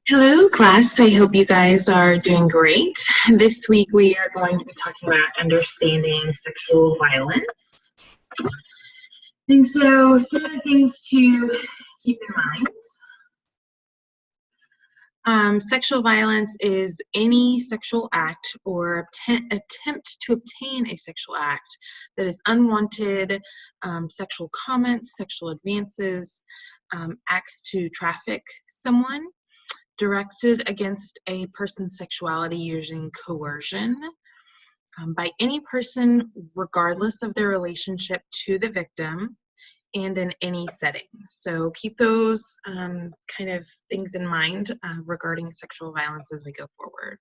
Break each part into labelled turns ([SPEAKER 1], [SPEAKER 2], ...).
[SPEAKER 1] Hello, class. I hope you guys are doing great. This week we are going to be talking about understanding sexual violence. And so, some of the things to keep in mind. Sexual violence is any sexual act or attempt to obtain a sexual act that is unwanted, sexual comments, sexual advances, acts to traffic someone, directed against a person's sexuality using coercion by any person, regardless of their relationship to the victim, and in any setting. So keep those kind of things in mind regarding sexual violence as we go forward.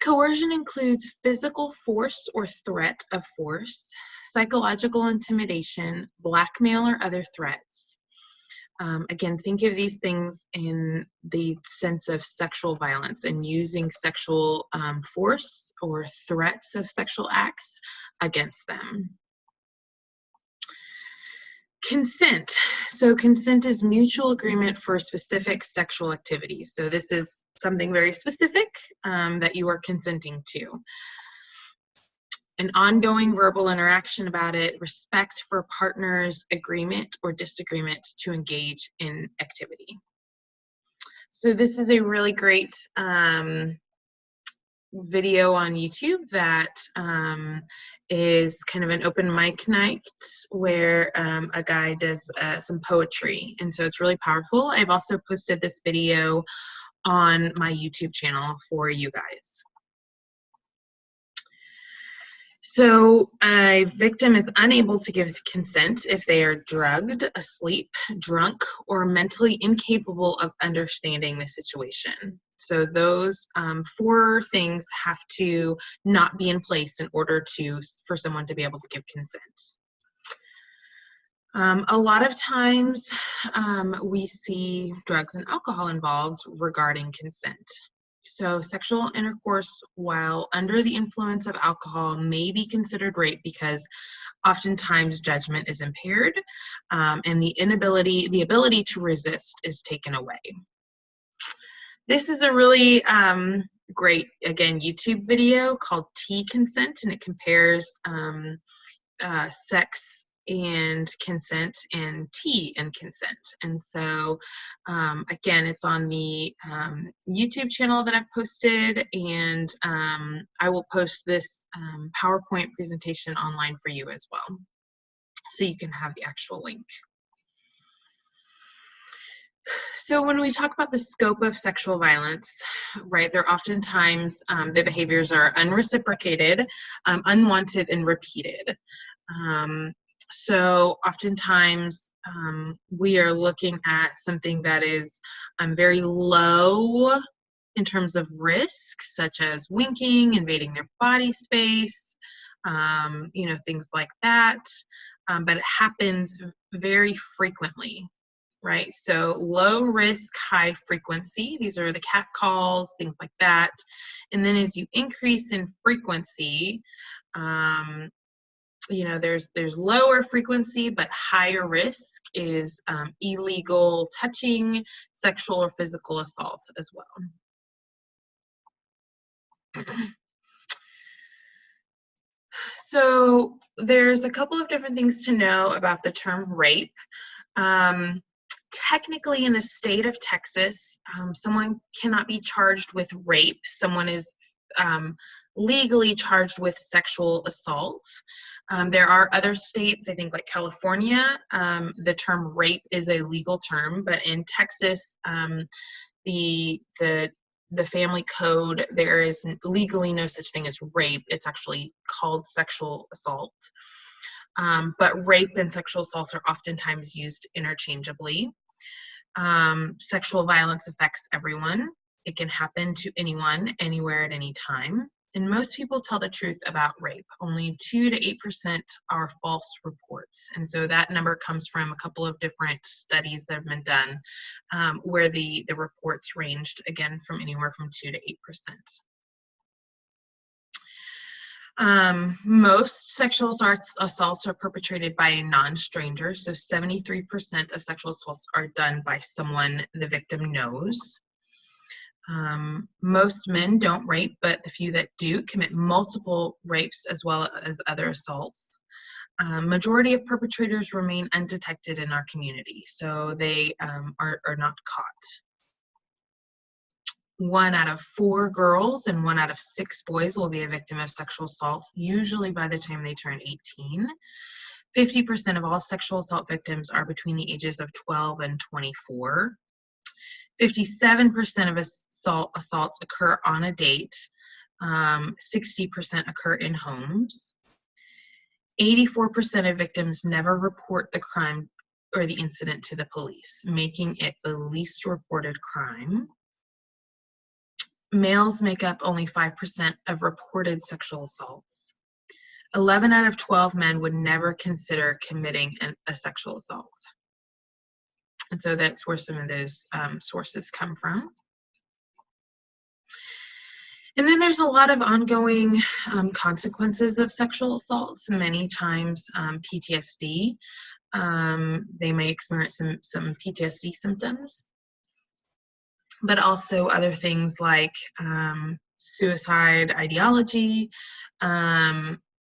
[SPEAKER 1] Coercion includes physical force or threat of force, psychological intimidation, blackmail, or other threats. Again, think of these things in the sense of sexual violence and using sexual force or threats of sexual acts against them. Consent. So consent is mutual agreement for specific sexual activities. So this is something very specific that you are consenting to. An ongoing verbal interaction about it, respect for partners' agreement or disagreement to engage in activity. So this is a really great video on YouTube that is kind of an open mic night where a guy does some poetry, and so it's really powerful. I've also posted this video on my YouTube channel for you guys. So a victim is unable to give consent if they are drugged, asleep, drunk, or mentally incapable of understanding the situation. So those 4 things have to not be in place in order for someone to be able to give consent. A lot of times we see drugs and alcohol involved regarding consent. So sexual intercourse while under the influence of alcohol may be considered rape because oftentimes judgment is impaired and the ability to resist is taken away. This is a really great, again, YouTube video called T Consent, and it compares sex and consent and tea and consent. And so again, it's on the YouTube channel that I've posted, and I will post this PowerPoint presentation online for you as well, so you can have the actual link. So when we talk about the scope of sexual violence, right, there oftentimes the behaviors are unreciprocated, unwanted, and repeated. So oftentimes we are looking at something that is very low in terms of risk, such as winking, invading their body space, things like that. But it happens very frequently, right? So low risk, high frequency. These are the cat calls, things like that. And then as you increase in frequency, there's lower frequency, but higher risk is illegal touching, sexual or physical assaults as well. So there's a couple of different things to know about the term rape. Technically, in the state of Texas, someone cannot be charged with rape. Someone is legally charged with sexual assault. There are other states, I think like California, the term rape is a legal term, but in Texas, the family code, there is legally no such thing as rape. It's actually called sexual assault. But rape and sexual assault are oftentimes used interchangeably. Sexual violence affects everyone. It can happen to anyone, anywhere, at any time. And most people tell the truth about rape. Only 2 to 8% are false reports. And so that number comes from a couple of different studies that have been done where the reports ranged, again, from anywhere from 2 to 8%. Most sexual assaults are perpetrated by a non-stranger, so 73% of sexual assaults are done by someone the victim knows. Most men don't rape, but the few that do commit multiple rapes as well as other assaults. Majority of perpetrators remain undetected in our community, so they are not caught. 1 out of 4 girls and 1 out of 6 boys will be a victim of sexual assault, usually by the time they turn 18. 50% of all sexual assault victims are between the ages of 12 and 24. 57% of assaults occur on a date. 60% occur in homes. 84% of victims never report the crime or the incident to the police, making it the least reported crime. Males make up only 5% of reported sexual assaults. 11 out of 12 men would never consider committing a sexual assault. And so that's where some of those sources come from. And then there's a lot of ongoing consequences of sexual assaults, many times PTSD. They may experience some PTSD symptoms, but also other things like suicide ideology,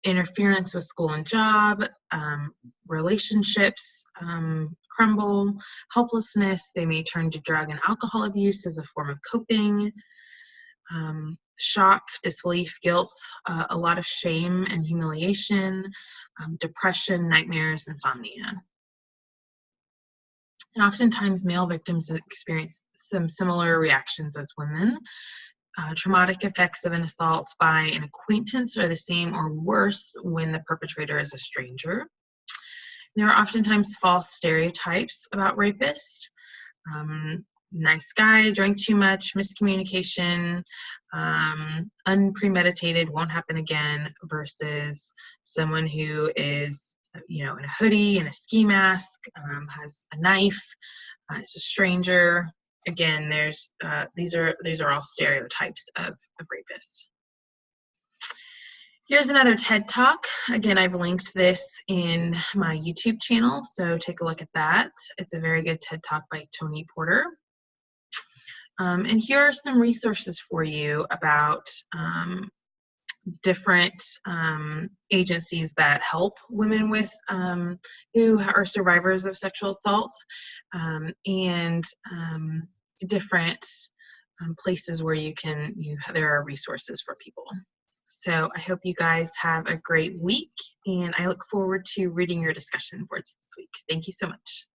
[SPEAKER 1] interference with school and job, relationships crumble, helplessness. They may turn to drug and alcohol abuse as a form of coping, shock, disbelief, guilt, a lot of shame and humiliation, depression, nightmares, insomnia. And oftentimes male victims experience some similar reactions as women. Traumatic effects of an assault by an acquaintance are the same or worse when the perpetrator is a stranger. There are oftentimes false stereotypes about rapists. Nice guy, drank too much, miscommunication, unpremeditated, won't happen again, versus someone who is, in a hoodie and a ski mask, has a knife, is a stranger. Again, these are all stereotypes of rapists. Here's another TED Talk. Again, I've linked this in my YouTube channel, so take a look at that. It's a very good TED Talk by Tony Porter. And here are some resources for you about different agencies that help women with who are survivors of sexual assault, and different places where there are resources for people. So I hope you guys have a great week, and I look forward to reading your discussion boards this week. Thank you so much.